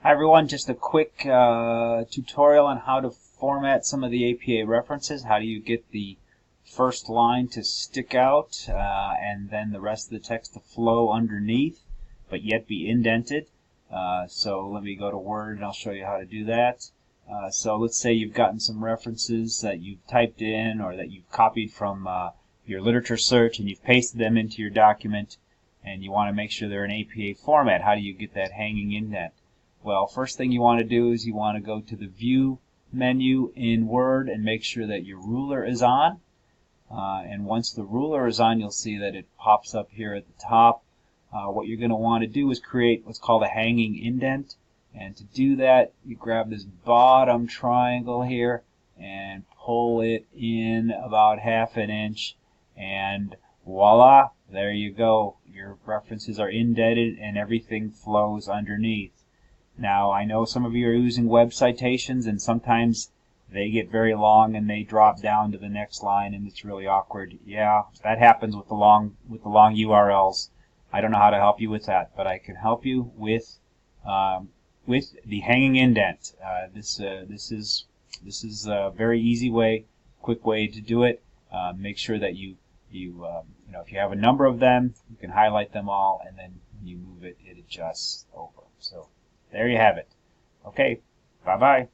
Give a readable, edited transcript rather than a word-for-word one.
Hi everyone, just a quick tutorial on how to format some of the APA references. How do you get the first line to stick out and then the rest of the text to flow underneath but yet be indented. So let me go to Word and I'll show you how to do that. So let's say you've gotten some references that you've typed in or that you've copied from your literature search and you've pasted them into your document and you want to make sure they're in APA format. How do you get that hanging indent? Well, first thing you want to do is you want to go to the View menu in Word and make sure that your ruler is on. And once the ruler is on, you'll see that it pops up here at the top. What you're going to want to do is create what's called a hanging indent. And to do that, you grab this bottom triangle here and pull it in about ½ inch. And voila, there you go. Your references are indented and everything flows underneath. Now, I know some of you are using web citations, and sometimes they get very long and they drop down to the next line, and it's really awkward. Yeah, that happens with the long URLs. I don't know how to help you with that, but I can help you with the hanging indent. This is a very easy way, quick way to do it. Make sure that you know, if you have a number of them, you can highlight them all, and then when you move it, it adjusts over. So there you have it. Okay, bye-bye.